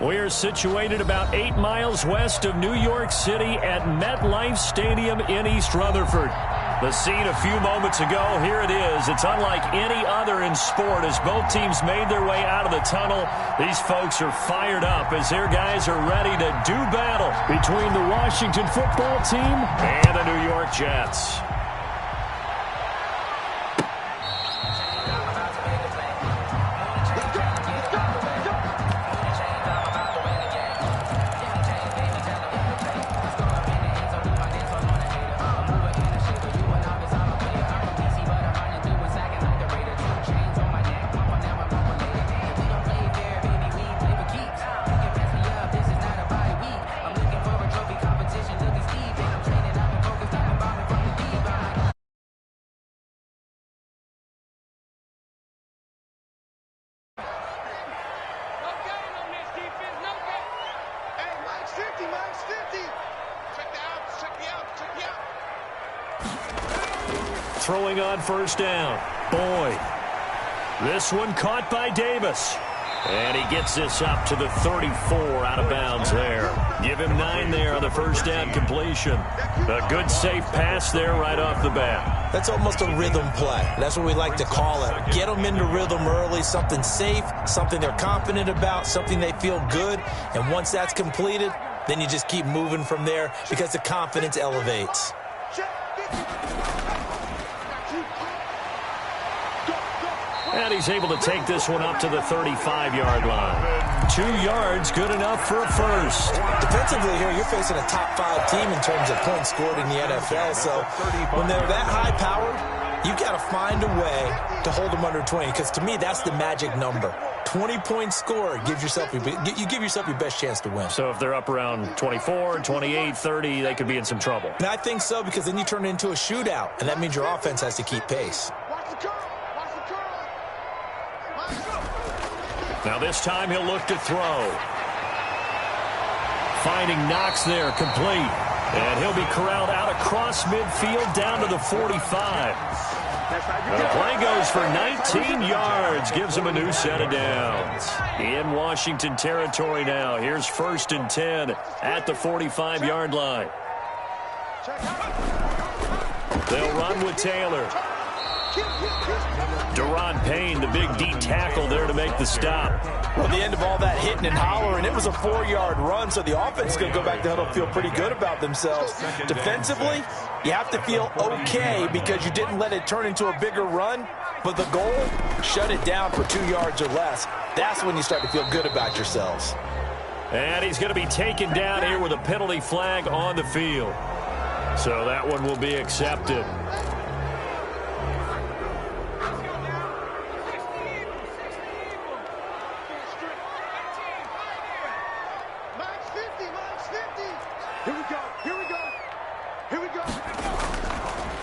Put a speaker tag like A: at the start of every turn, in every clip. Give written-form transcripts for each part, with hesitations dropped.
A: We're situated about 8 miles west of New York City at MetLife Stadium in East Rutherford. The scene a few moments ago, here it is. It's unlike any other in sport as both teams made their way out of the tunnel. These folks are fired up as their guys are ready to do battle between the Washington football team and the New York Jets. Throwing on first down. Boyd. This one caught by Davis. And he gets this up to the 34 out of bounds there. Give him 9 there on the first down completion. A good safe pass there right off the bat.
B: That's almost a rhythm play. That's what we like to call it. Get them into rhythm early, something safe, something they're confident about, something they feel good. And once that's completed, then you just keep moving from there because the confidence elevates.
A: And he's able to take this one up to the 35-yard line. 2 yards, good enough for a first.
B: Defensively here, you're facing a top-5 team in terms of points scored in the NFL. So when they're that high-powered, you've got to find a way to hold them under 20. Because to me, that's the magic number. 20 points scored gives yourself you give yourself your best chance to win.
A: So if they're up around 24, 28, 30, they could be in some trouble.
B: And I think so because then you turn it into a shootout, and that means your offense has to keep pace.
A: Now this time he'll look to throw. Finding Knox there, complete. And he'll be corralled out across midfield down to the 45. And the play goes for 19 yards. Gives him a new set of downs. In Washington territory now. Here's 1st and 10 at the 45-yard line. They'll run with Taylor. Deron Payne, the big D tackle there to make the stop.
B: Well, the end of all that hitting and hollering, it was a 4-yard run, so the offense is going to go back to huddle, feel pretty good about themselves. Defensively, you have to feel okay because you didn't let it turn into a bigger run, but the goal, shut it down for 2 yards or less. That's when you start to feel good about yourselves.
A: And he's going to be taken down here with a penalty flag on the field. So that one will be accepted.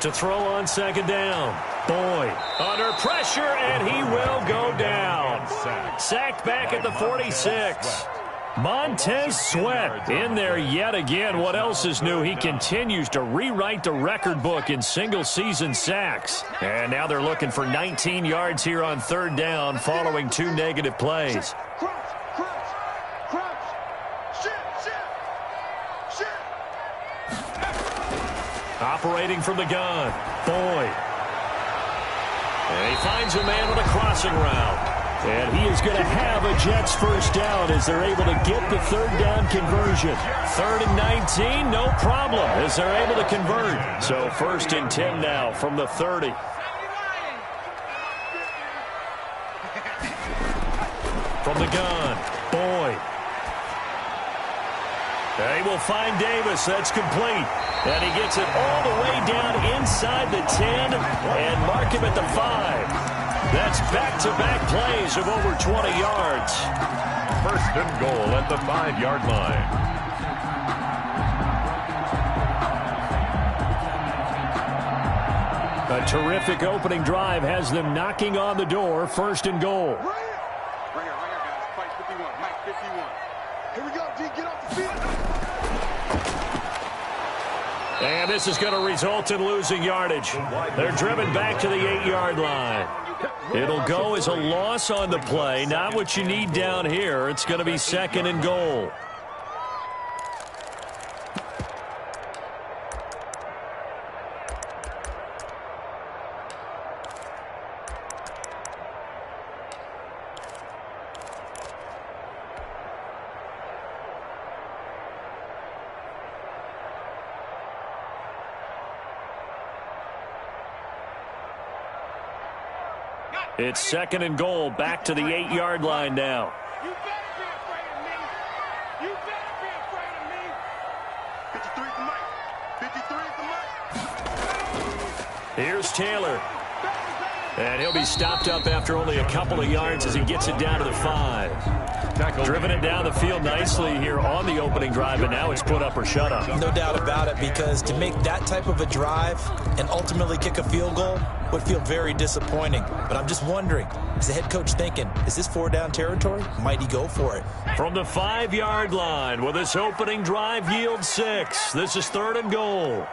A: To throw on 2nd down. Boyd under pressure, and he will go down. Sacked back at the 46. Montez Sweat in there yet again. What else is new? He continues to rewrite the record book in single-season sacks. And now they're looking for 19 yards here on 3rd down following 2 negative plays. Operating from the gun, Boyd. And he finds a man on a crossing route. And he is going to have a Jets first down as they're able to get the 3rd down conversion. 3rd and 19, no problem as they're able to convert. So 1st and 10 now from the 30. From the gun, Boyd. They will find Davis. That's complete. And he gets it all the way down inside the 10 and mark him at the 5. That's back-to-back plays of over 20 yards.
C: 1st and goal at the 5-yard line.
A: A terrific opening drive has them knocking on the door. 1st and goal.
D: Right here, guys. Mike 51. Mike 51. Here we go, D. Get off the field.
A: And this is going to result in losing yardage. They're driven back to the 8-yard line. It'll go as a loss on the play. Not what you need down here. It's going to be 2nd and goal. It's 2nd and goal, back to the 8-yard line now.
D: You better be afraid of me. You better be afraid of me. 53 is the mic. 53 is the mic.
A: Here's Taylor. And he'll be stopped up after only a couple of yards as he gets it down to the 5. Driven it down the field nicely here on the opening drive, and now it's put up or shut up.
B: No doubt about it, because to make that type of a drive and ultimately kick a field goal would feel very disappointing. But I'm just wondering, is the head coach thinking, is this 4-down territory? Might he go for it?
A: From the 5-yard line, will this opening drive yield 6? This is 3rd and goal.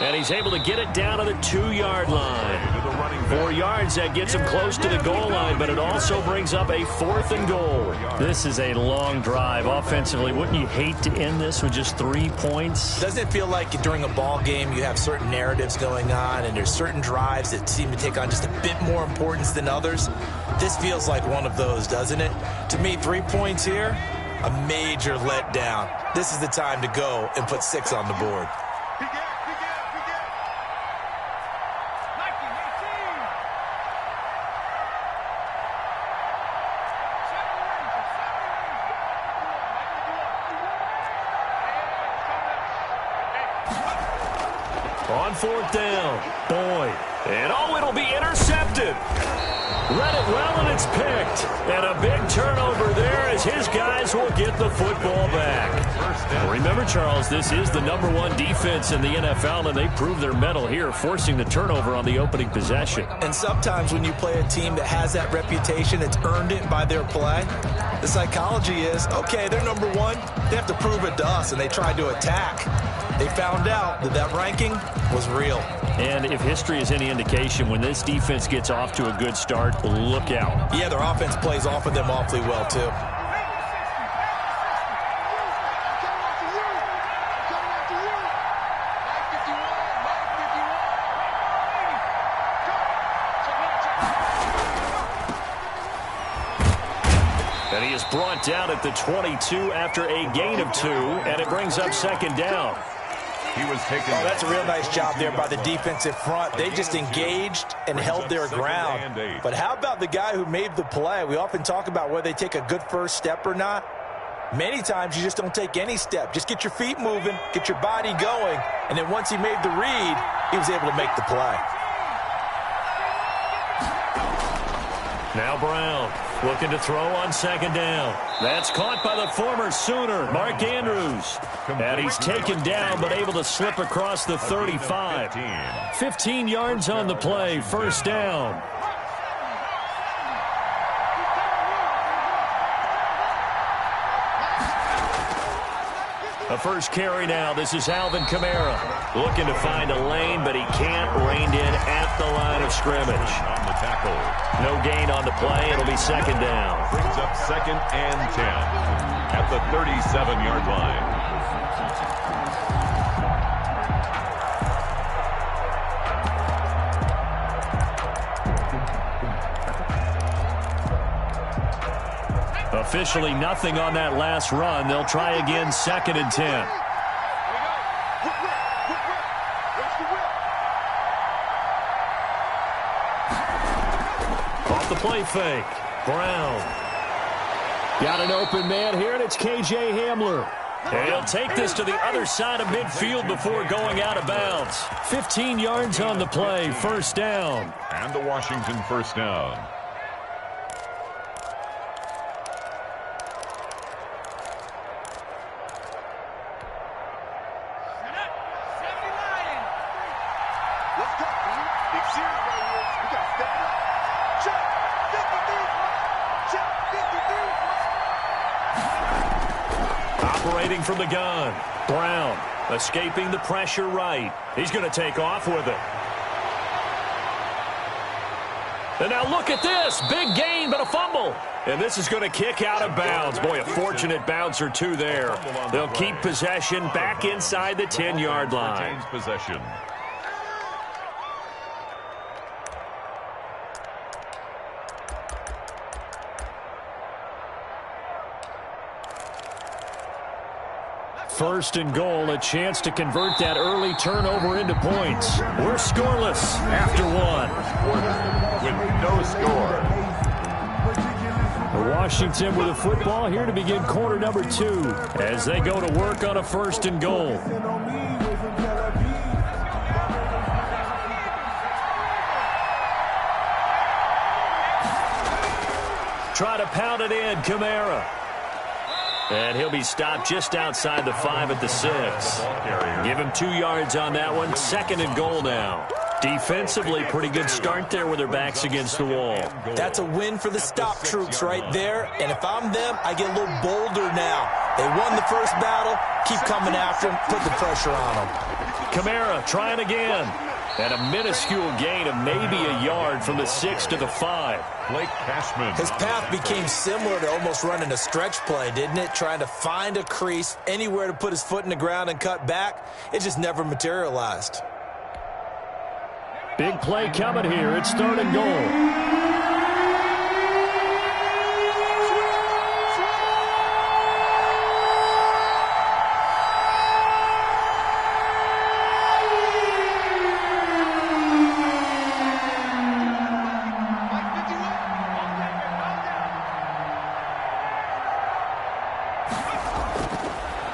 A: And he's able to get it down to the 2-yard line. 4 yards, that gets him close to the goal line, but it also brings up a 4th and goal. This is a long drive offensively. Wouldn't you hate to end this with just 3 points?
B: Doesn't it feel like during a ball game you have certain narratives going on and there's certain drives that seem to take on just a bit more importance than others? This feels like one of those, doesn't it? To me, 3 points here, a major letdown. This is the time to go and put 6 on the board.
A: On 4th down, Boyd. And it'll be intercepted. Read it well, and it's picked. And a big turnover there as his guys will get the football back. Remember, Charles, this is the #1 defense in the NFL, and they prove their mettle here, forcing the turnover on the opening possession.
B: And sometimes when you play a team that has that reputation, that's earned it by their play, the psychology is, okay, they're #1. They have to prove it to us, and they tried to attack. They found out that that ranking was real.
A: And if history is any indication, when this defense gets off to a good start, look out.
B: Yeah, their offense plays off of them awfully well, too.
A: And he is brought down at the 22 after a gain of 2, and it brings up 2nd down.
C: He was taken.
B: Oh, that's a real nice job there by the defensive front. They just engaged and held their ground. But how about the guy who made the play? We often talk about whether they take a good first step or not. Many times you just don't take any step. Just get your feet moving, get your body going, and then once he made the read, he was able to make the play.
A: Now Brown looking to throw on 2nd down. That's caught by the former Sooner, Mark Andrews. And he's taken down but able to slip across the 35. 15 yards on the play, 1st down. A first carry now. This is Alvin Kamara looking to find a lane, but he can't. Reined in at the line of scrimmage.
C: On the tackle.
A: No gain on the play. It'll be 2nd down.
C: Brings up 2nd and 10 at the 37-yard line.
A: Officially nothing on that last run. They'll try again, 2nd and 10. Off the play fake. Brown. Got an open man here, and it's K.J. Hamler. And he'll take this to the other side of midfield before going out of bounds. 15 yards on the play, 1st down.
C: And the Washington 1st down.
D: Big series right here. We got to step it up. Check. 50 meters. Check.
A: Separating from the gun. Brown escaping the pressure right. He's going to take off with it. And now look at this. Big gain, but a fumble. And this is going to kick out of bounds. Boy, a fortunate bounce or two there. They'll keep possession back inside the 10-yard line.
C: Possession.
A: First and goal, a chance to convert that early turnover into points. We're scoreless after one.
C: With no score.
A: Washington with a football here to begin quarter number 2 as they go to work on a first and goal. Try to pound it in, Kamara. And he'll be stopped just outside the 5 at the 6. Give him 2 yards on that one. Second and goal now. Defensively, pretty good start there with their backs against the wall.
B: That's a win for the stop troops right there. And if I'm them, I get a little bolder now. They won the first battle. Keep coming after them. Put the pressure on them.
A: Kamara trying again. And a minuscule gain of maybe a yard from the 6 to the 5.
C: Blake Cashman.
B: His path became similar to almost running a stretch play, didn't it? Trying to find a crease, anywhere to put his foot in the ground and cut back. It just never materialized.
A: Big play coming here. It's third and goal.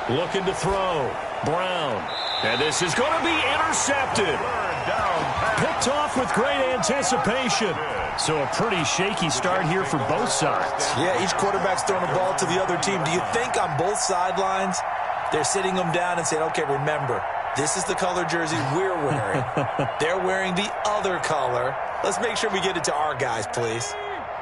A: Looking to throw. Brown. And this is going to be intercepted. Picked off with great anticipation. So a pretty shaky start here for both sides.
B: Yeah, each quarterback's throwing the ball to the other team. Do you think on both sidelines they're sitting them down and saying, okay, remember, this is the color jersey we're wearing. They're wearing the other color. Let's make sure we get it to our guys, please.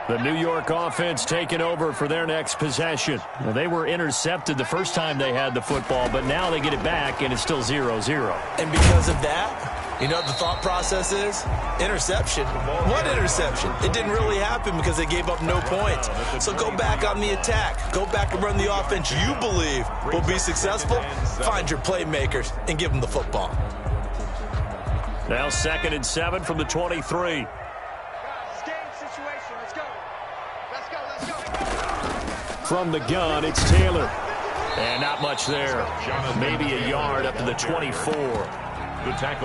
A: The New York offense taking over for their next possession. Well, they were intercepted the first time they had the football, but now they get it back, and it's still 0-0.
B: And because of that, you know what the thought process is? Interception. What interception? It didn't really happen because they gave up no points. So go back on the attack. Go back and run the offense you believe will be successful. Find your playmakers and give them the football.
A: Now 2nd and 7 from the 23. From the gun, it's Taylor. And not much there. Maybe a yard up to the 24.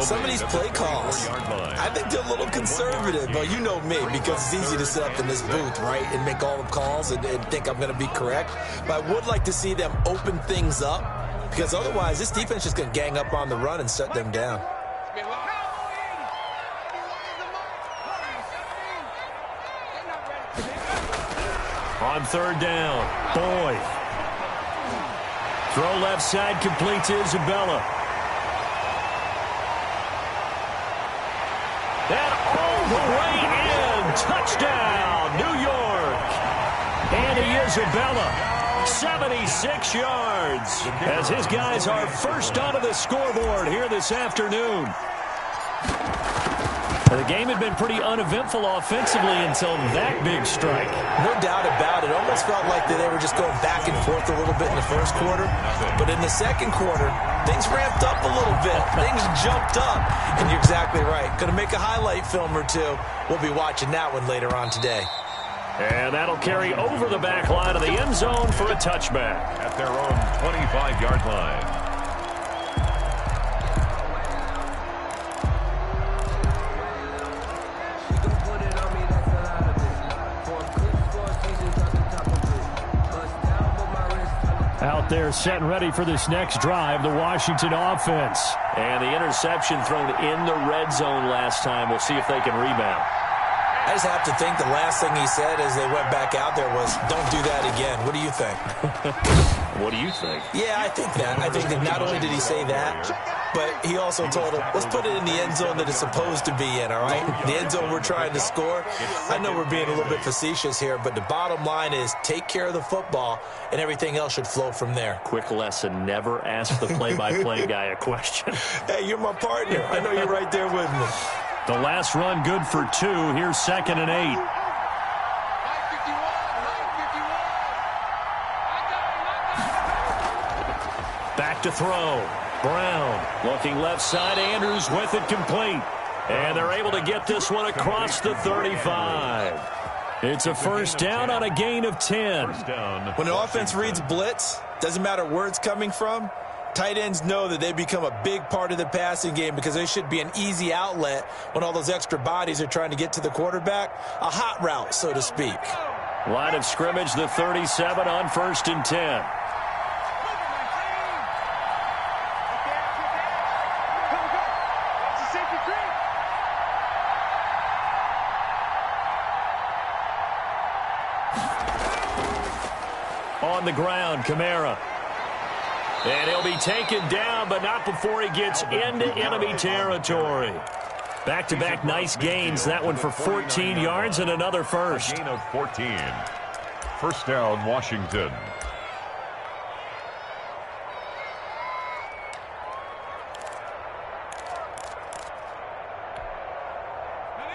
B: Some of these play calls, I think they're a little conservative, but you know me, because it's easy to sit up in this booth, right, and make all the calls and think I'm going to be correct. But I would like to see them open things up, because otherwise this defense is going to gang up on the run and shut them down.
A: On 3rd down, Boyd. Throw left side, complete to Isabella. And all the way in, touchdown, New York. Andy Isabella, 76 yards, as his guys are first onto the scoreboard here this afternoon. The game had been pretty uneventful offensively until that big strike.
B: No doubt about it. Almost felt like they were just going back and forth a little bit in the first quarter. But in the second quarter, things ramped up a little bit. Things jumped up. And you're exactly right. Going to make a highlight film or two. We'll be watching that one later on today.
A: And that'll carry over the back line of the end zone for a touchback.
C: At their own 25-yard line.
A: Out there set and ready for this next drive, the Washington offense. And the interception thrown in the red zone last time. We'll see if they can rebound.
B: I just have to think the last thing he said as they went back out there was, don't do that again. What do you think?
A: What do you think?
B: Yeah, I think that. I think that not only did he say that, but he also told him, let's put it in the end zone that it's supposed to be in, all right? The end zone we're trying to score. I know we're being a little bit facetious here, but the bottom line is take care of the football, and everything else should flow from there.
A: Quick lesson, never ask the play-by-play guy a question.
B: Hey, you're my partner. I know you're right there with me.
A: The last run good for 2. Here's 2nd and 8. Back to throw. Brown looking left side. Andrews with it complete. And they're able to get this one across the 35. It's a first down on a gain of 10.
B: When the offense reads blitz, doesn't matter where it's coming from, tight ends know that they become a big part of the passing game because they should be an easy outlet when all those extra bodies are trying to get to the quarterback. A hot route, so to speak.
A: Line of scrimmage, the 37 on 1st and 10. On the ground, Kamara. And he'll be taken down, but not before he gets into enemy territory. Back-to-back nice gains. That one for 14 yards and another first.
C: Gain of 14. First down, Washington.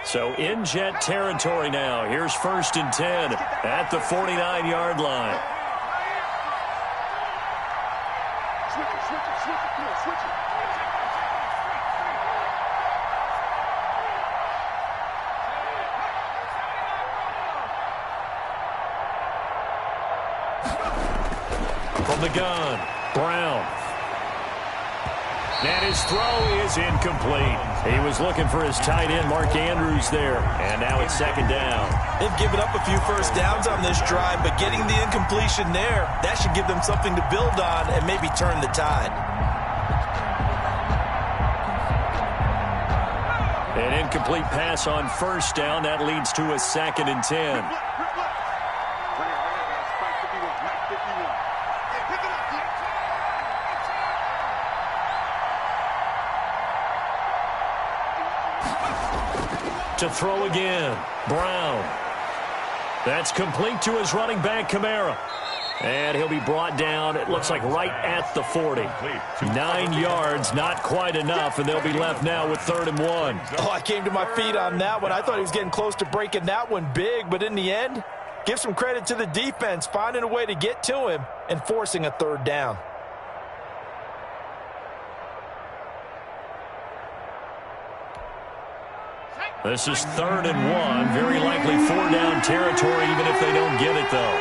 A: So in jet territory now. Here's 1st and 10 at the 49-yard line. From the gun, Brown. And his throw is incomplete. He was looking for his tight end, Mark Andrews, there. And now it's 2nd down.
B: They've given up a few first downs on this drive, but getting the incompletion there, that should give them something to build on and maybe turn the tide.
A: An incomplete pass on 1st down. That leads to a 2nd and 10. To throw again, Brown. That's complete to his running back, Kamara. And he'll be brought down, it looks like right at the 40. 9 yards, not quite enough, and they'll be left now with 3rd and 1.
B: Oh, I came to my feet on that one. I thought he was getting close to breaking that one big, but in the end, give some credit to the defense, finding a way to get to him and forcing a 3rd down.
A: This is 3rd and 1. Very likely 4-down territory, even if they don't get it, though.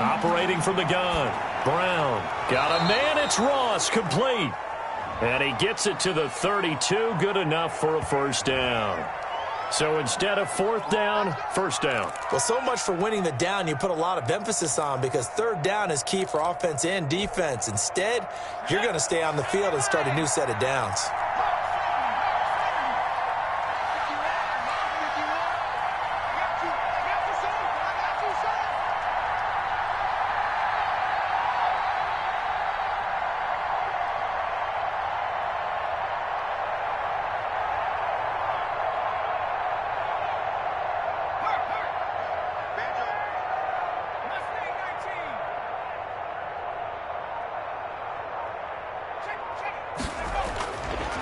A: Operating from the gun. Brown. Got a man. It's Ross. Complete. And he gets it to the 32. Good enough for a first down. So instead of 4th down, 1st down.
B: Well, so much for winning the down you put a lot of emphasis on because 3rd down is key for offense and defense. Instead, you're going to stay on the field and start a new set of downs.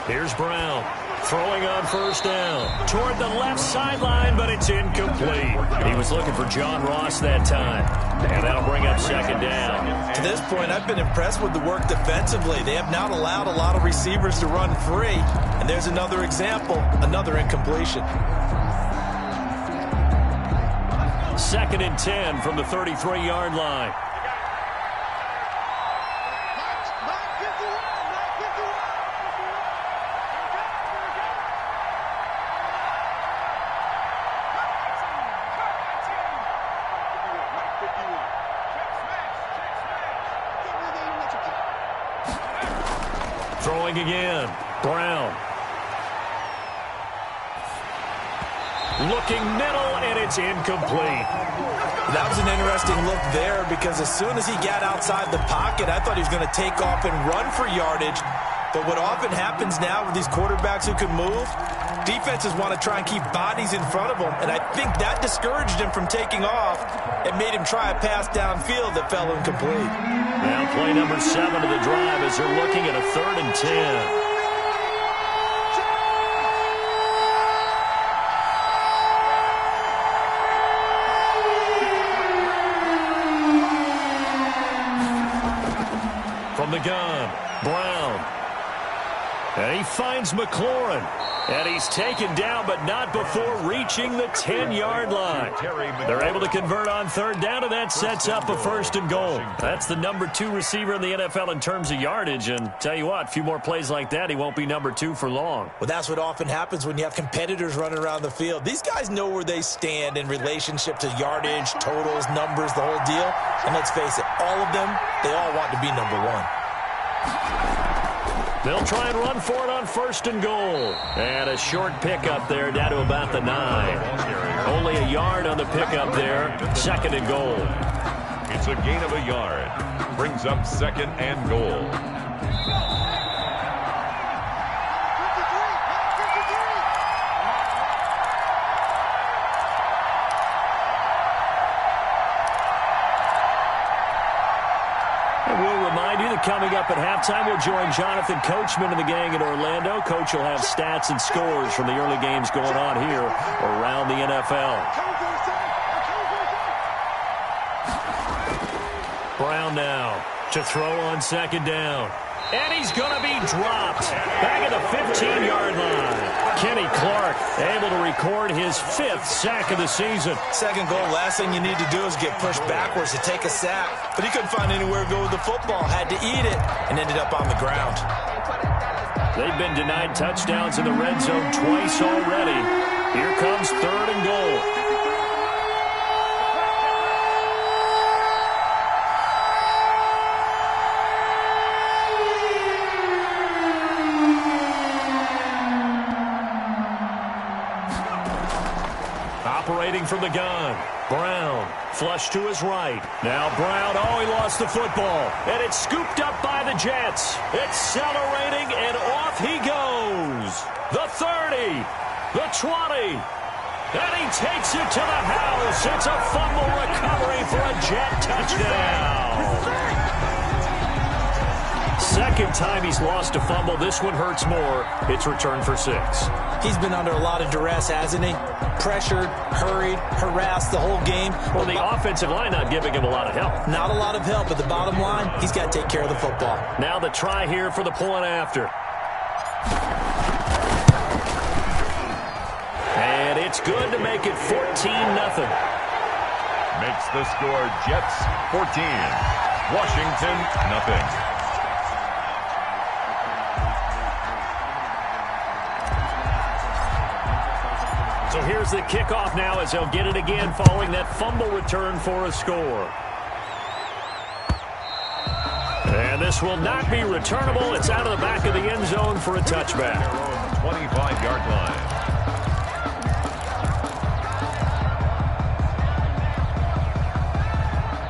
A: Here's Brown throwing on 1st down toward the left sideline, but it's incomplete. He was looking for John Ross that time, and that'll bring up 2nd down.
B: To this point, I've been impressed with the work defensively. They have not allowed a lot of receivers to run free, and there's another example, another incompletion.
A: 2nd and 10 from the 33-yard line. Throwing again, Brown. Looking middle, and it's incomplete.
B: That was an interesting look there because as soon as he got outside the pocket, I thought he was going to take off and run for yardage. But what often happens now with these quarterbacks who can move, defenses want to try and keep bodies in front of them, and I think that discouraged him from taking off and made him try a pass downfield that fell incomplete.
A: Now play number 7 of the drive as they're looking at a 3rd and 10. From the gun, Brown. And he finds McLaurin. And he's taken down, but not before reaching the 10-yard line. They're able to convert on 3rd down, and that sets up a 1st and goal. That's the number 2 receiver in the NFL in terms of yardage. And tell you what, a few more plays like that, he won't be number 2 for long.
B: Well, that's what often happens when you have competitors running around the field. These guys know where they stand in relationship to yardage, totals, numbers, the whole deal. And let's face it, all of them, they all want to be number 1.
A: They'll try and run for it on 1st and goal. And a short pickup there down to about the 9. Only a yard on the pickup there. 2nd and goal.
C: It's a gain of a yard. Brings up 2nd and goal.
A: Coming up at halftime, we'll join Jonathan Coachman and the gang in Orlando. Coach will have stats and scores from the early games going on here around the NFL. Brown now to throw on 2nd down. And he's going to be dropped back at the 15-yard line. Kenny Clark able to record his 5th sack of the season.
B: 2nd goal, last thing you need to do is get pushed backwards to take a sack. But he couldn't find anywhere to go with the football, had to eat it, and ended up on the ground.
A: They've been denied touchdowns in the red zone twice already. Here comes 3rd and goal. Operating from the gun. Brown, flush to his right. Now Brown, he lost the football. And it's scooped up by the Jets. Accelerating, and off he goes. The 30, the 20, and he takes it to the house. It's a fumble recovery for a Jet touchdown. 2nd time he's lost a fumble. This one hurts more. It's returned for 6.
B: He's been under a lot of duress, hasn't he? Pressured, hurried, harassed the whole game.
A: Well, the offensive line not giving him a lot of help.
B: Not a lot of help, but the bottom line, he's got to take care of the football.
A: Now the try here for the point after. And it's good to make it 14-0.
C: Makes the score Jets 14, Washington nothing.
A: So here's the kickoff now as they'll get it again following that fumble return for a score. And this will not be returnable. It's out of the back of the end zone for a touchback.
C: 25-yard line.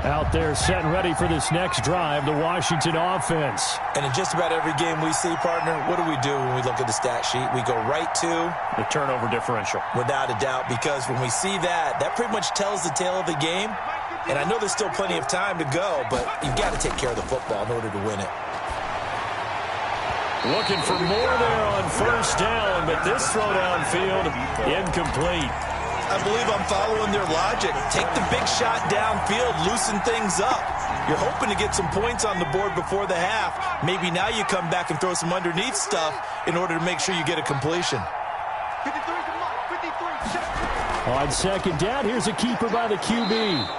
A: Out there set and ready for this next drive, the Washington offense.
B: And in just about every game we see, partner, what do we do when we look at the stat sheet? We go right to
A: the turnover differential.
B: Without a doubt, because when we see that, that pretty much tells the tale of the game. And I know there's still plenty of time to go, but you've got to take care of the football in order to win it.
A: Looking for more there on 1st down, but this throw downfield incomplete.
B: I believe I'm following their logic. Take the big shot downfield, loosen things up. You're hoping to get some points on the board before the half. Maybe now you come back and throw some underneath stuff in order to make sure you get a completion.
D: 53 to Mike, 53, check.
A: On 2nd down, here's a keeper by the QB.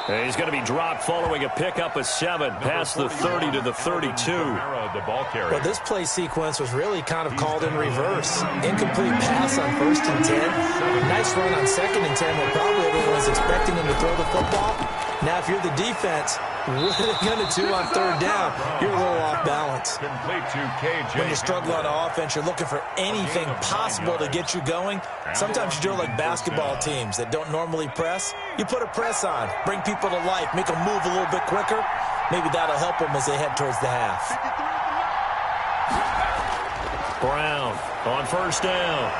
A: And he's going to be dropped following a pickup of 7 past the 30 to the 32.
B: Well, this play sequence was really kind of called in reverse. Incomplete pass on 1st and 10. Nice run on 2nd and 10 where probably everyone was expecting him to throw the football. Now, if you're the defense, What are they going to do on third down? You're a little off balance.
C: Complete to KJ.
B: When you struggle on offense, you're looking for anything possible to get you going. Sometimes you do it like basketball teams that don't normally press. You put a press on, bring people to life, make them move a little bit quicker. Maybe that'll help them as they head towards the half.
A: Brown on first down.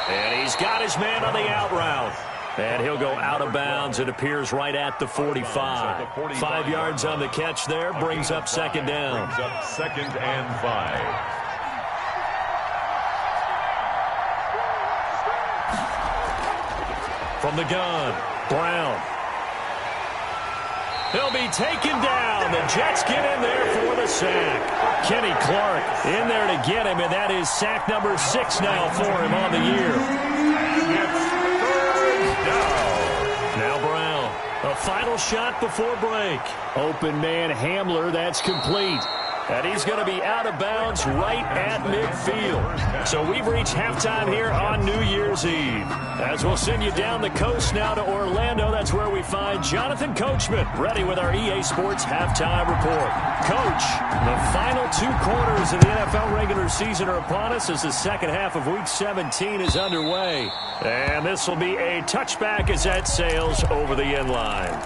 A: And he's got his man on the out route. And he'll go out of bounds. It appears right at the 45. 5 yards on the catch there. Brings up second down.
C: Brings up 2nd and 5.
A: From the gun, Brown. He'll be taken down. The Jets get in there for the sack. Kenny Clark in there to get him, and that is sack number 6 now for him on the year. Now Brown, a final shot before break. Open man Hamler, that's complete. And he's going to be out of bounds right at midfield. So we've reached halftime here on New Year's Eve. As we'll send you down the coast now to Orlando, that's where we find Jonathan Coachman, ready with our EA Sports halftime report. Coach, the final 2 quarters of the NFL regular season are upon us as the second half of Week 17 is underway. And this will be a touchback as that sails over the end line.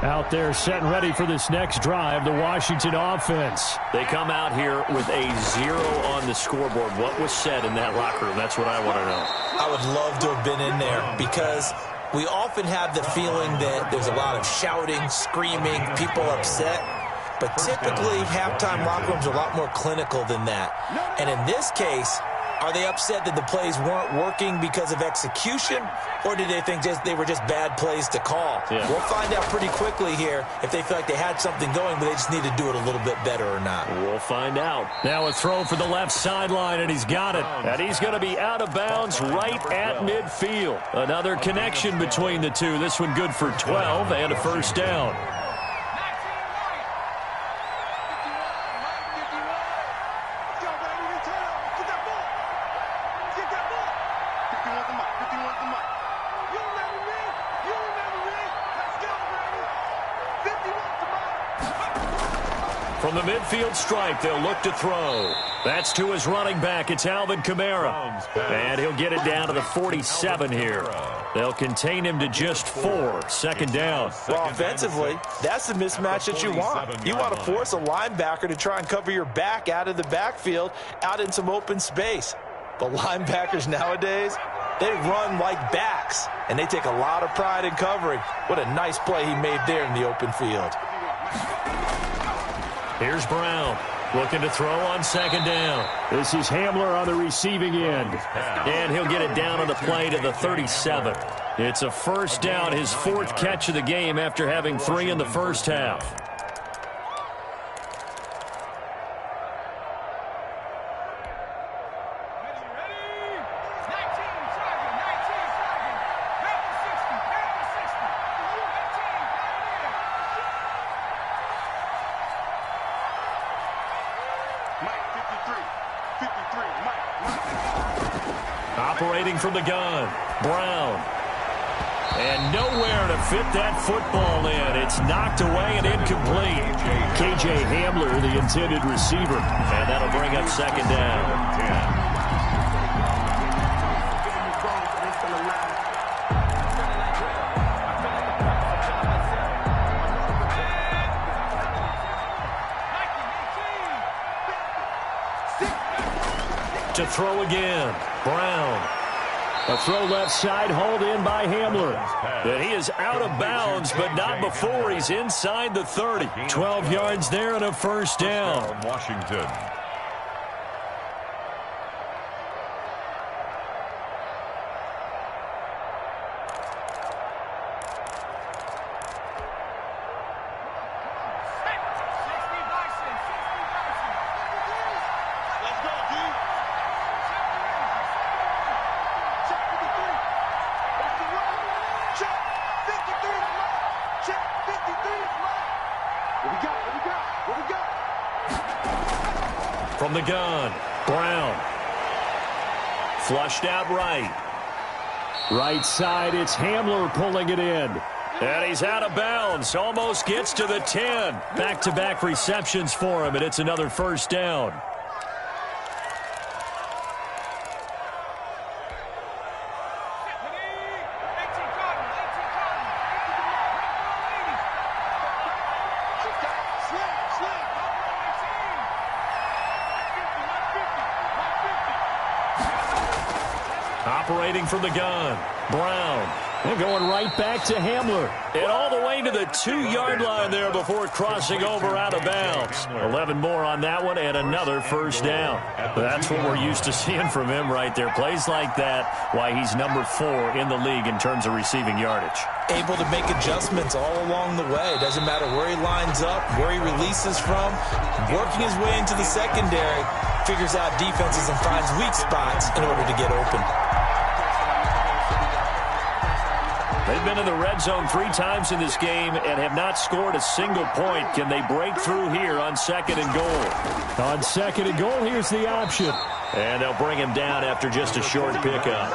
A: Out there set and ready for this next drive, the Washington offense. They come out here with a 0 on the scoreboard. What was said in that locker room? That's what I want to know.
B: I would love to have been in there because we often have the feeling that there's a lot of shouting, screaming, people upset. But typically, halftime locker rooms are a lot more clinical than that. And in this case, are they upset that the plays weren't working because of execution, or did they think they were just bad plays to call?
A: Yeah.
B: We'll find out pretty quickly here if they feel like they had something going, but they just need to do it a little bit better or not.
A: We'll find out. Now a throw for the left sideline, and he's got it. And he's going to be out of bounds right at midfield. Another connection between the two. This one good for 12 and a first down. From the midfield stripe, they'll look to throw. That's to his running back. It's Alvin Kamara. And he'll get it down to the 47 here. They'll contain him to just 4. Second down.
B: Well, offensively, that's the mismatch that you want. You want to force a linebacker to try and cover your back out of the backfield, out in some open space. The linebackers nowadays, they run like backs, and they take a lot of pride in covering. What a nice play he made there in the open field.
A: Here's Brown, looking to throw on second down. This is Hamler on the receiving end. And he'll get it down on the play to the 37. It's a first down, his 4th catch of the game after having 3 in the first half. Operating from the gun, Brown. And nowhere to fit that football in. It's knocked away and incomplete. KJ Hamler, the intended receiver. And that'll bring up second down. To throw again, Brown. A throw left side, hauled in by Hamler. And he is out of bounds, but not before he's inside the 30. 12 yards there and a first down.
C: Washington.
A: From the gun, Brown. Flushed out right. Right side, it's Hamler pulling it in. And he's out of bounds. Almost gets to the 10. Back-to-back receptions for him, and it's another first down. Operating from the gun, Brown. And going right back to Hamler. And all the way to the 2-yard line there before crossing over out of bounds. 11 more on that one and another first down. That's what we're used to seeing from him right there. Plays like that, why he's number 4 in the league in terms of receiving yardage.
B: Able to make adjustments all along the way. Doesn't matter where he lines up, where he releases from. Working his way into the secondary, figures out defenses and finds weak spots in order to get open.
A: They've been in the red zone 3 times in this game and have not scored a single point. Can they break through here on 2nd and goal? On 2nd and goal, here's the option. And they'll bring him down after just a short pickup.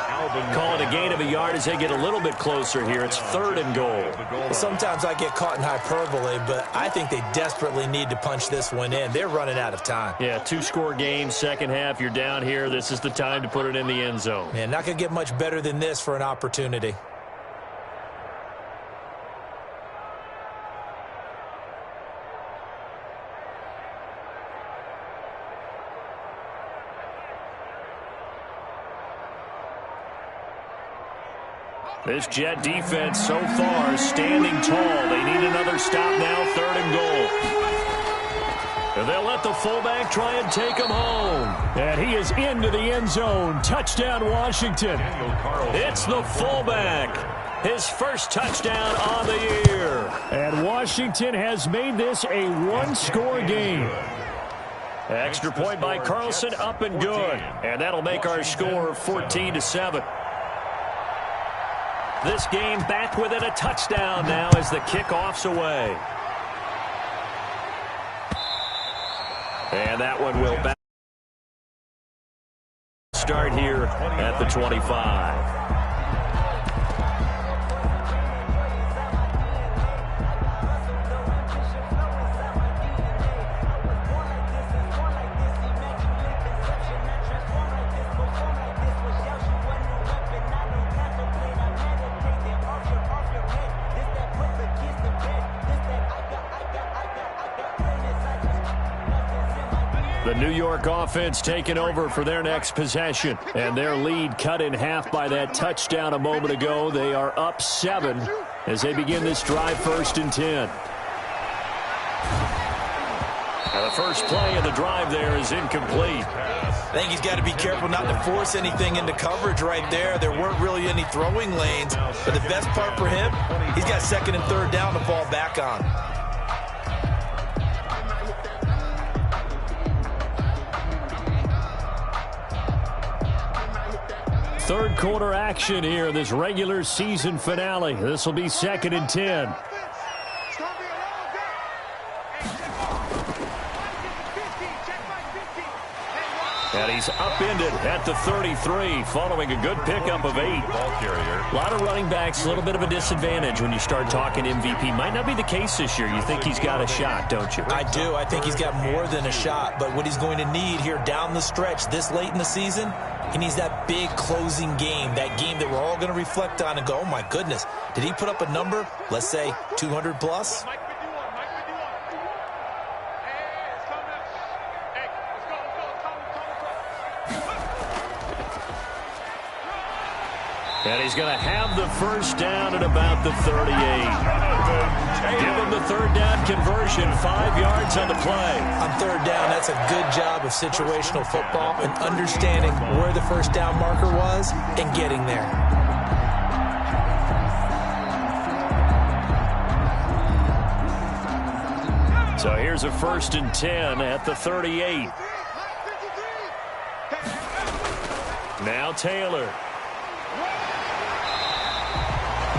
A: Call it a gain of a yard as they get a little bit closer here. It's 3rd and goal.
B: Sometimes I get caught in hyperbole, but I think they desperately need to punch this one in. They're running out of time.
A: Yeah, 2-score game, second half. You're down here. This is the time to put it in the end zone.
B: Man, not going to get much better than this for an opportunity.
A: This Jet defense so far standing tall. They need another stop now, 3rd and goal. And they'll let the fullback try and take him home. And he is into the end zone. Touchdown, Washington. It's the fullback. His first touchdown on the year. And Washington has made this a 1-score game. Extra point by Carlson, up and good. And that'll make our score 14-7. This game back within a touchdown now as the kickoff's away. And that one will back start here at the 25. The New York offense taking over for their next possession. And their lead cut in half by that touchdown a moment ago. They are up 7 as they begin this drive, 1st and 10. Now the first play of the drive there is incomplete.
B: I think he's got to be careful not to force anything into coverage right there. There weren't really any throwing lanes. But the best part for him, he's got 2nd and 3rd down to fall back on.
A: Third quarter action here in this regular season finale. This will be 2nd and 10. And he's upended at the 33 following a good pickup of 8. A lot of running backs, a little bit of a disadvantage when you start talking MVP. Might not be the case this year. You think he's got a shot, don't you?
B: I do. I think he's got more than a shot. But what he's going to need here down the stretch this late in the season, he needs that big closing game, that game that we're all going to reflect on and go, oh, my goodness, did he put up a number, let's say 200 plus?
A: And he's going to have the first down at about the 38. Give him the 3rd down conversion, 5 yards on the play.
B: On 3rd down, that's a good job of situational football and understanding where the first down marker was and getting there.
A: So here's a 1st and 10 at the 38. Now Taylor.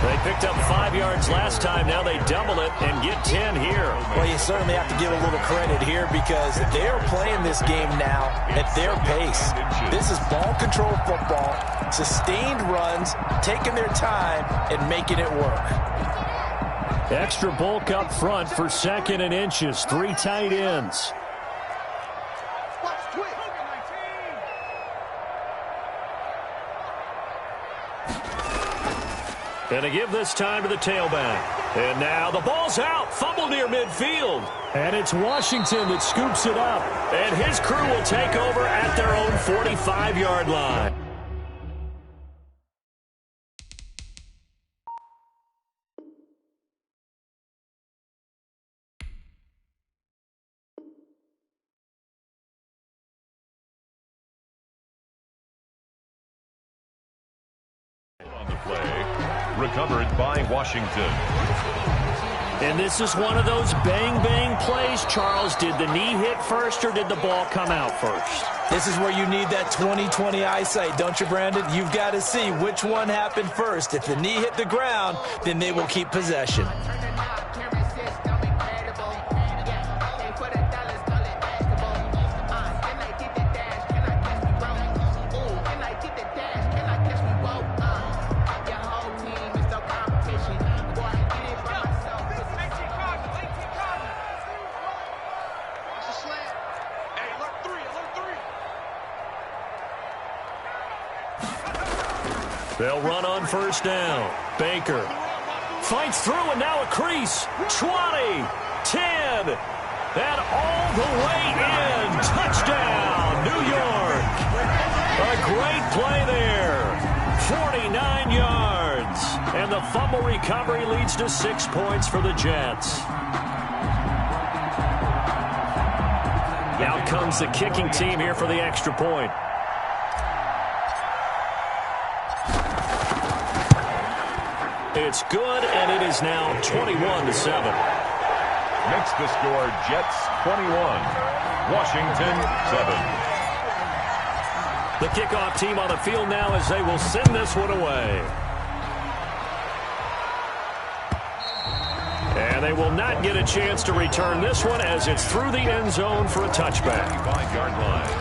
A: They picked up 5 yards last time. Now they double it and get 10 here.
B: Well, you certainly have to give a little credit here because they are playing this game now at their pace. This is ball control football, sustained runs, taking their time, and making it work.
A: Extra bulk up front for 2nd and inches. 3 tight ends. And to give this time to the tailback. And now the ball's out. Fumble near midfield. And it's Washington that scoops it up. And his crew will take over at their own 45-yard line.
C: On the play, recovered by Washington.
A: And this is one of those bang-bang plays. Charles, did the knee hit first or did the ball come out first?
B: This is where you need that 20/20 eyesight, don't you, Brandon? You've got to see which one happened first. If the knee hit the ground, then they will keep possession.
A: They'll run on first down. Baker fights through and now a crease. 20, 10, and all the way in. Touchdown, New York. A great play there. 49 yards. And the fumble recovery leads to 6 points for the Jets. Out comes the kicking team here for the extra point. It's good, and it is now 21-7.
C: Makes the score Jets 21, Washington 7.
A: The kickoff team on the field now as they will send this one away. And they will not get a chance to return this one as it's through the end zone for a touchback.
C: 5-yard line.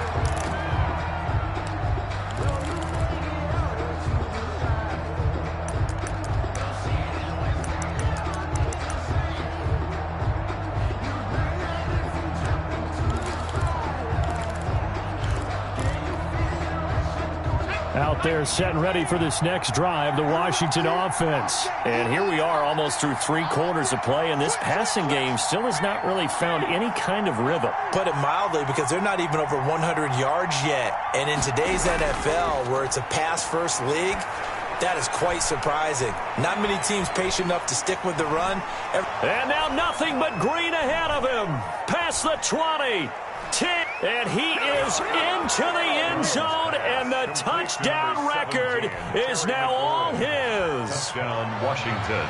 A: Out there set and ready for this next drive, the Washington offense. And here we are almost through 3 quarters of play, and this passing game still has not really found any kind of rhythm.
B: Put it mildly, because they're not even over 100 yards yet. And in today's NFL, where it's a pass-first league, that is quite surprising. Not many teams patient enough to stick with the run.
A: And now nothing but green ahead of him. Past the 20. 10, and he is into the end zone, and the touchdown record is now all his.
C: Touchdown, Washington.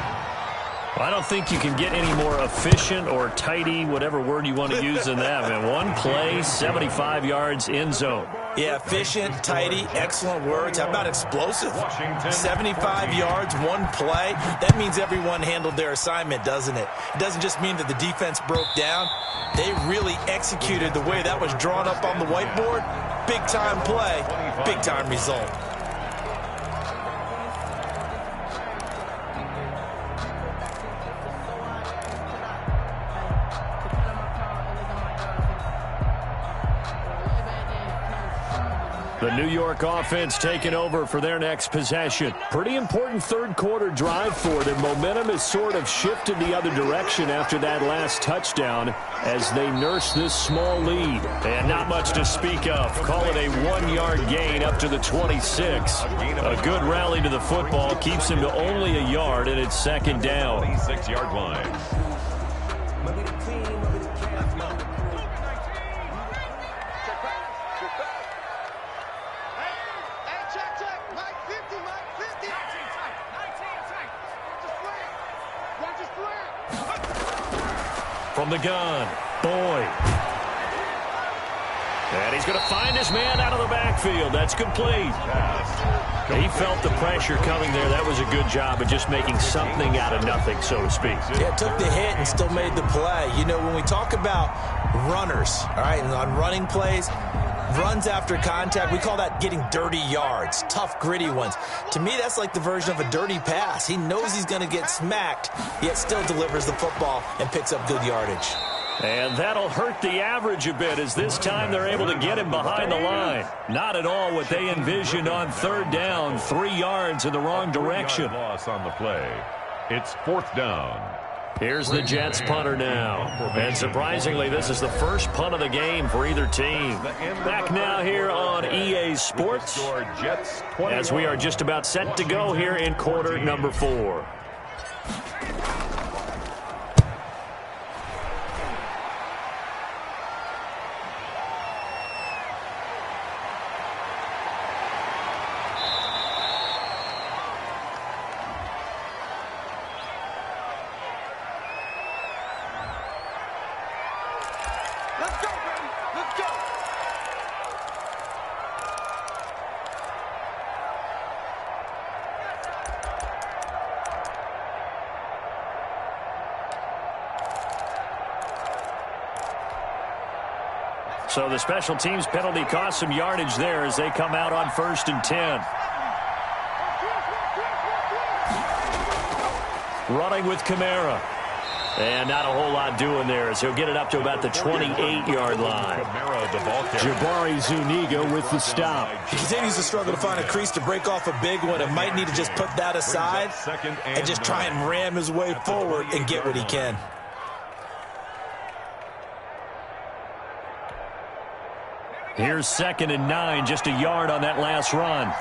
A: I don't think you can get any more efficient or tidy, whatever word you want to use in that. Man, one play, 75 yards, end zone.
B: Yeah, efficient, tidy, excellent words. How about explosive? 75 yards, one play. That means everyone handled their assignment, doesn't it? It doesn't just mean that the defense broke down. They really executed the way that was drawn up on the whiteboard. Big-time play, big-time result.
A: The New York offense taking over for their next possession. Pretty important third quarter drive for them. Momentum has sort of shifted the other direction after that last touchdown as they nurse this small lead. And not much to speak of. Call it a 1-yard gain up to the 26. A good rally to the football keeps him to only a yard, and it's second down.
C: 26-yard line.
A: From the gun, Boyd. And he's going to find his man out of the backfield. That's complete. He felt the pressure coming there. That was a good job of just making something out of nothing, so to speak.
B: Yeah, took the hit and still made the play. You know, when we talk about runners, all right, and on running plays, runs after contact, we call that getting dirty yards, tough, gritty ones. To me, that's like the version of a dirty pass. He knows he's going to get smacked, yet still delivers the football and picks up good yardage.
A: And that'll hurt the average a bit as this time they're able to get him behind the line. Not at all what they envisioned on third down, 3 yards in the wrong direction.
C: Loss on the play. It's 4th down.
A: Here's the Jets punter now. And surprisingly, this is the first punt of the game for either team. Back now here on EA Sports as we are just about set to go here in quarter number 4.
D: Let's go, baby. Let's go.
A: So the special teams penalty cost some yardage there as they come out on 1st and 10. Running with Kamara. And not a whole lot doing there as he'll get it up to about the 28-yard line. Jabari Zuniga with the stop.
B: He continues to struggle to find a crease to break off a big one and might need to just put that aside and just try and ram his way forward and get what he can.
A: Here's 2nd and 9, just a yard on that last run.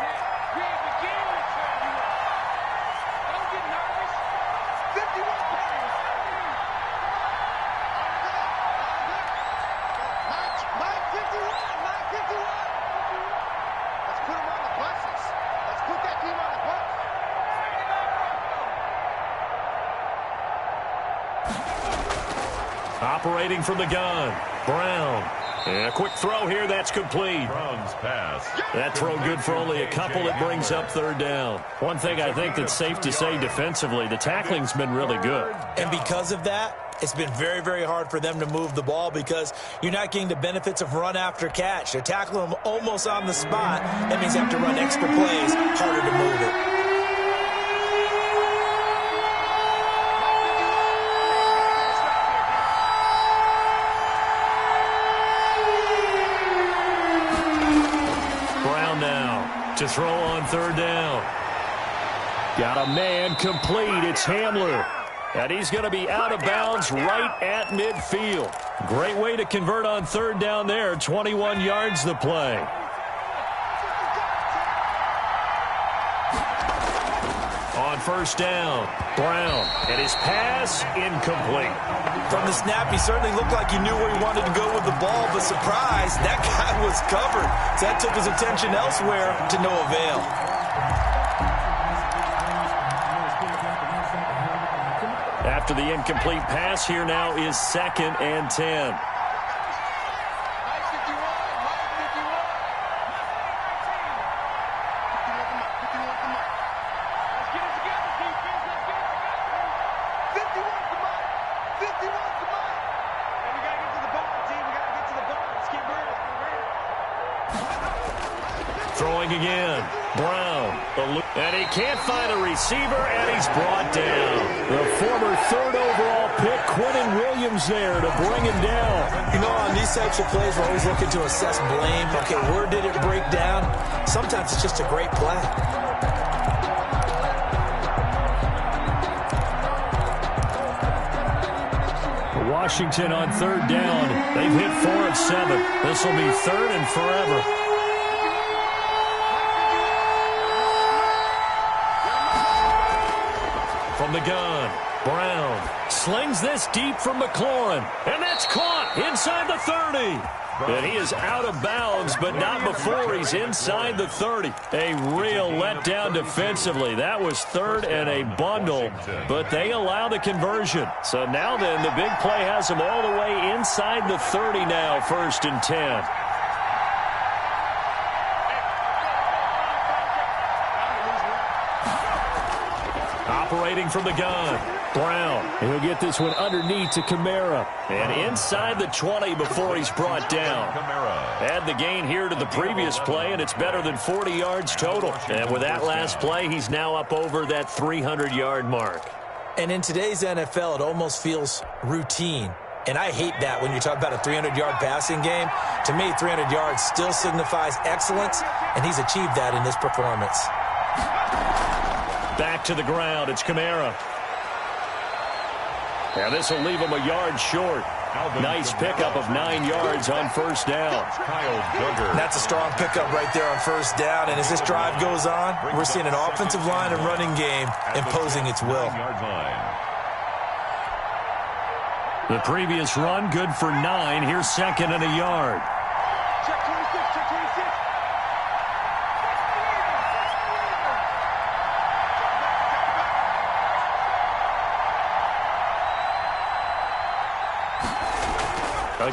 A: Operating from the gun, Brown. And a quick throw here, that's complete.
C: Brown's pass.
A: That throw good for only a couple. It brings up 3rd down. One thing I think that's safe to say defensively, the tackling's been really good.
B: And because of that, it's been very, very hard for them to move the ball because you're not getting the benefits of run after catch. They're tackling them almost on the spot. That means they have to run extra plays, harder to move it.
A: To throw on 3rd down. Got a man complete. It's Hamler. And he's going to be out of bounds right at midfield. Great way to convert on 3rd down there. 21 yards the play. On 1st down, Brown. And his pass incomplete.
B: From the snap, he certainly looked like he knew where he wanted to go with the ball, but surprise, that guy was covered. So that took his attention elsewhere to no avail.
A: After the incomplete pass, here now is 2nd and 10. Throwing again, Brown. And he can't find a receiver, and he's brought down. The former 3rd overall pick, Quentin Williams, there to bring him down.
B: You know, on these types of plays, we're always looking to assess blame. Okay, where did it break down? Sometimes it's just a great play.
A: Washington on 3rd down. They've hit 4 of 7. This will be 3rd and forever. From the gun, Brown slings this deep from McLaurin, and that's caught inside the 30. And he is out of bounds, but not before he's inside the 30. A real letdown defensively. That was 3rd and a bundle, but they allow the conversion. So now then, the big play has him all the way inside the 30 now, 1st and 10. operating from the gun. Brown, he'll get this one underneath to Kamara. And inside the 20 before he's brought down. Add the gain here to the previous play, and it's better than 40 yards total. And with that last play, he's now up over that 300-yard mark.
B: And in today's NFL, it almost feels routine. And I hate that when you talk about a 300-yard passing game. To me, 300 yards still signifies excellence, and he's achieved that in this performance.
A: Back to the ground. It's Kamara. And this will leave him a yard short. Nice pickup of 9 yards on first down.
B: That's a strong pickup right there on first down. And as this drive goes on, we're seeing an offensive line and running game imposing its will.
A: The previous run, good for 9. Here's second and a yard.
D: Check 26, check 26.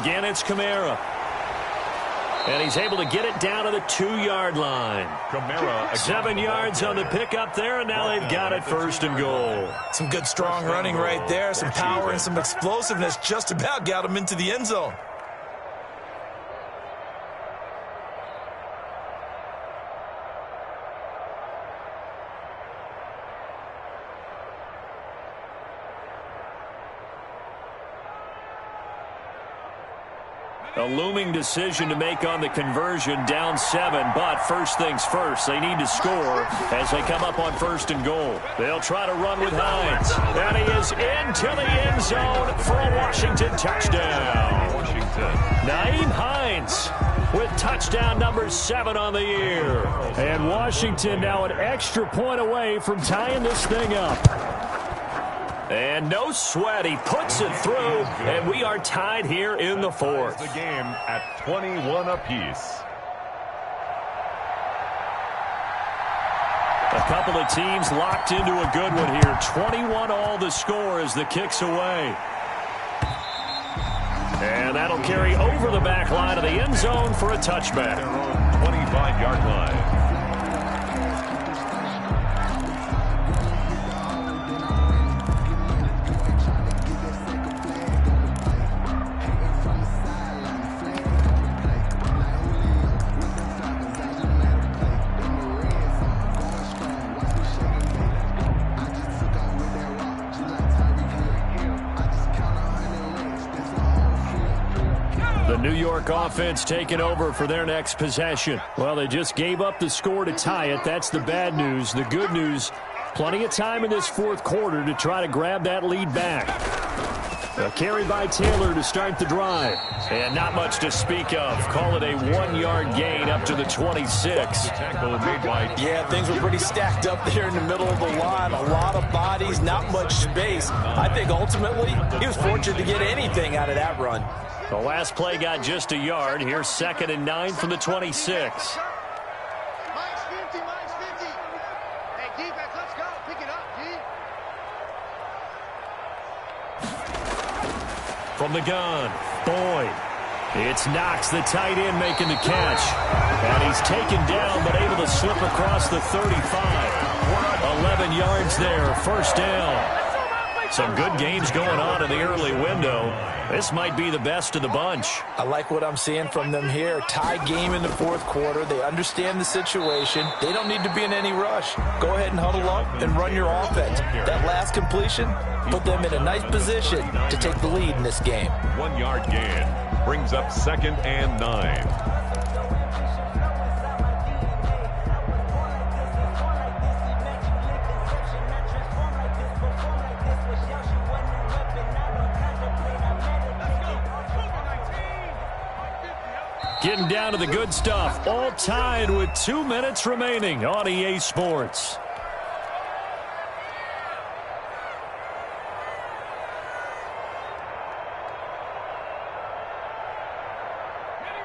A: Again, it's Kamara. And he's able to get it down to the 2-yard line. 7 yards on the pickup there, and now they've got it first and goal.
B: Some good, strong running right there. Some power and some explosiveness just about got him into the end zone.
A: A looming decision to make on the conversion, down 7, but first things first, they need to score as they come up on first and goal. They'll try to run with Hines, and he is into the end zone for a Washington touchdown. Nyheim Hines with touchdown number 7 on the year. And Washington now an extra point away from tying this thing up. And no sweat, he puts it through, and we are tied here in the fourth.
C: The game at 21 apiece.
A: A couple of teams locked into a good one here. 21 all the score as the kick's away. And that'll carry over the back line of the end zone for a touchback.
C: Their own 25-yard line.
A: New York offense taking over for their next possession. Well, they just gave up the score to tie it. That's the bad news. The good news, plenty of time in this fourth quarter to try to grab that lead back. A carry by Taylor to start the drive. And not much to speak of. Call it a 1-yard gain up to the 26.
B: Yeah, things were pretty stacked up there in the middle of the line. A lot of bodies, not much space. I think ultimately he was fortunate to get anything out of that run.
A: The last play got just a yard. Here's second and 9 from the 26.
D: Minus 50, minus 50. Hey, defense, let's go. Pick it up, G.
A: From the gun, Boyd. It's Knox, the tight end, making the catch. And he's taken down, but able to slip across the 35. 11 yards there, first down. Some good games going on in the early window. This might be the best of the bunch.
B: I like what I'm seeing from them here. Tie game in the fourth quarter. They understand the situation. They don't need to be in any rush. Go ahead and huddle up and run your offense. That last completion put them in a nice position to take the lead in this game.
C: 1-yard gain brings up second and 9.
A: Getting down to the good stuff. All tied with 2 minutes remaining on EA Sports.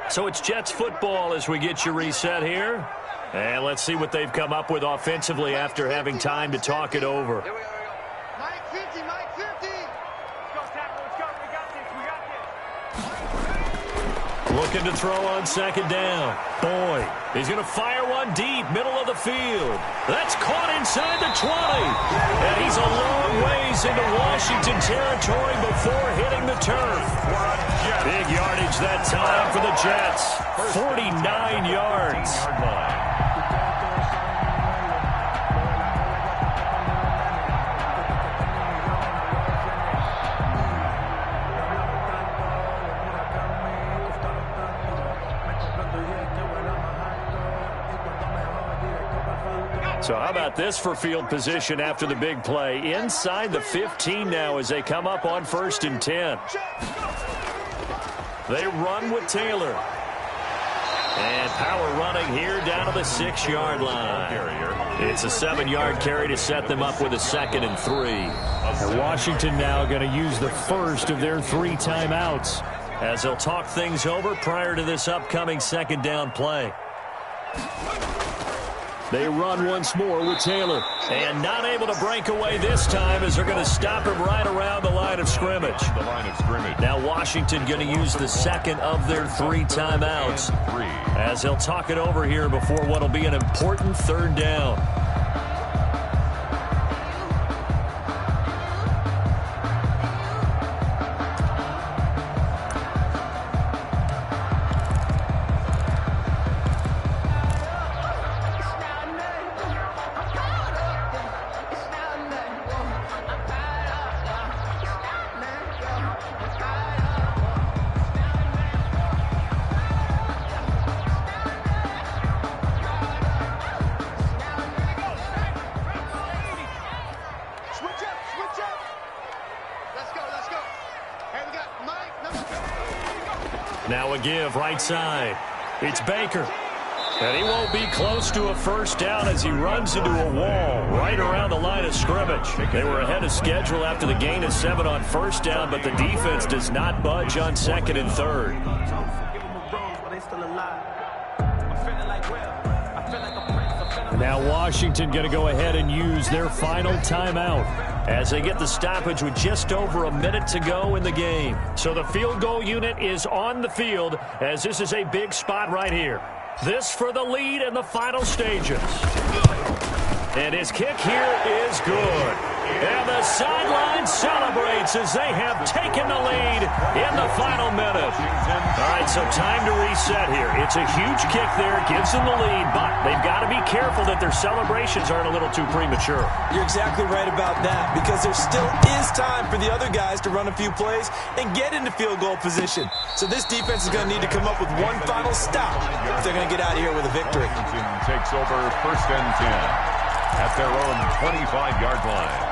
A: So it's Jets football as we get you reset here. And let's see what they've come up with offensively after having time to talk it over.
D: Here we go, Mike 50, Mike 50. Let's go, tackle, let's go. We got this, we got this.
A: Looking to throw on second down. Boyd. He's going to fire one deep, middle of the field. That's caught inside the 20. And he's a long ways into Washington territory before hitting the turf. Big yardage that time for the Jets. 49 yards. So how about this for field position after the big play? Inside the 15 now as they come up on 1st and 10. They run with Taylor. And power running here down to the 6-yard line. It's a 7-yard carry to set them up with a 2nd and 3. And Washington now going to use the first of their 3 timeouts as they'll talk things over prior to this upcoming 2nd down play. They run once more with Taylor. And not able to break away this time as they're going to stop him right around the line of scrimmage. Now Washington going to use the 2nd of their 3 timeouts as they'll talk it over here before what will be an important 3rd down. Now a give right side. It's Baker. And he won't be close to a 1st down as he runs into a wall right around the line of scrimmage. They were ahead of schedule after the gain of 7 on 1st down, but the defense does not budge on 2nd and 3rd. Now Washington going to go ahead and use their final timeout as they get the stoppage with just over a minute to go in the game. So the field goal unit is on the field as this is a big spot right here. This for the lead in the final stages. And his kick here is good. And the sideline celebrates as they have taken the lead in the final minute. All right, so time to reset here. It's a huge kick there, gives them the lead, but they've got to be careful that their celebrations aren't a little too premature.
B: You're exactly right about that, because there still is time for the other guys to run a few plays and get into field goal position. So this defense is going to need to come up with one final stop if they're going to get out of here with a victory.
C: Takes over 1st and 10 at their own 25-yard line.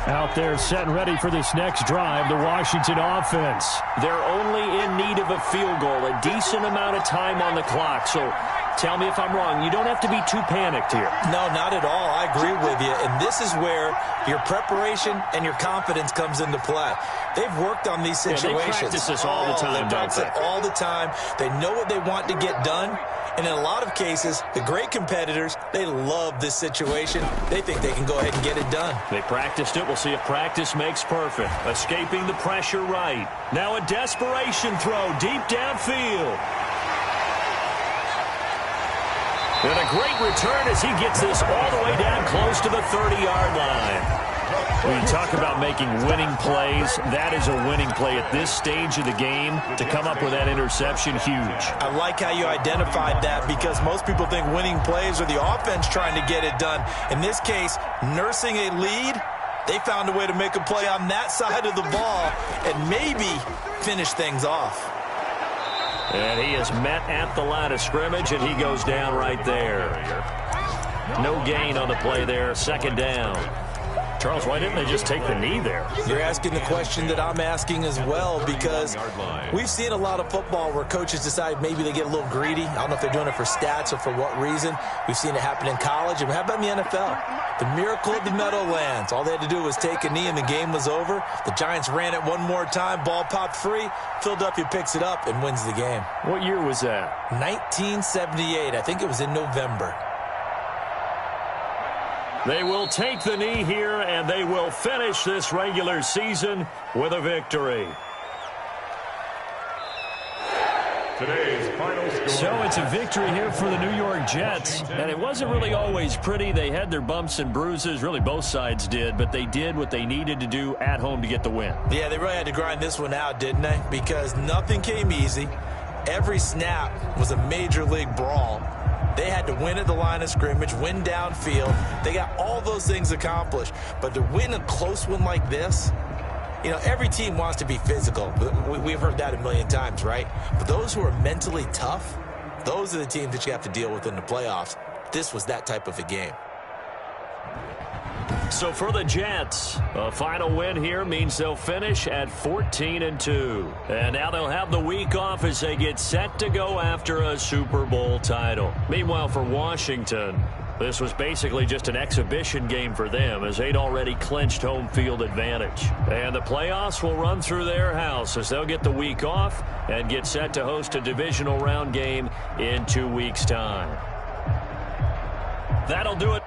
A: Out there set and ready for this next drive, the Washington offense. They're only in need of a field goal, a decent amount of time on the clock. So tell me if I'm wrong. You don't have to be too panicked here.
B: No, not at all. I agree with you. And this is where your preparation and your confidence comes into play. They've worked on these situations.
A: Yeah, they practice this all the time,
B: they practice it all the time. They know what they want to get done. And in a lot of cases, the great competitors, they love this situation. They think they can go ahead and get it done.
A: They practiced it. We'll see if practice makes perfect. Escaping the pressure right. Now a desperation throw deep downfield. And a great return as he gets this all the way down close to the 30-yard line. When you talk about making winning plays, that is a winning play at this stage of the game. To come up with that interception, huge.
B: I like how you identified that, because most people think winning plays are the offense trying to get it done. In this case, nursing a lead, they found a way to make a play on that side of the ball and maybe finish things off.
A: And he is met at the line of scrimmage, and he goes down right there. No gain on the play there, 2nd down. Charles, why didn't they just take the knee there?
B: You're asking the question that I'm asking as well, because we've seen a lot of football where coaches decide maybe they get a little greedy. I don't know if they're doing it for stats or for what reason. We've seen it happen in college, and how about in the NFL? The miracle of the Meadowlands. All they had to do was take a knee, and the game was over. The Giants ran it one more time. Ball popped free. Philadelphia picks it up and wins the game.
A: What year was that?
B: 1978. I think it was in November.
A: They will take the knee here, and they will finish this regular season with a victory.
C: Today's final score.
A: So it's a victory here for the New York Jets, and it wasn't really always pretty. They had their bumps and bruises, really both sides did, but they did what they needed to do at home to get the win.
B: Yeah, they really had to grind this one out, didn't they? Because nothing came easy. Every snap was a major league brawl. They had to win at the line of scrimmage, win downfield. They got all those things accomplished. But to win a close one like this, you know, every team wants to be physical. We've heard that a million times, right? But those who are mentally tough, those are the teams that you have to deal with in the playoffs. This was that type of a game.
A: So for the Jets, a final win here means they'll finish at 14-2. And now they'll have the week off as they get set to go after a Super Bowl title. Meanwhile, for Washington, this was basically just an exhibition game for them as they'd already clinched home field advantage. And the playoffs will run through their house as they'll get the week off and get set to host a divisional round game in 2 weeks' time. That'll do it.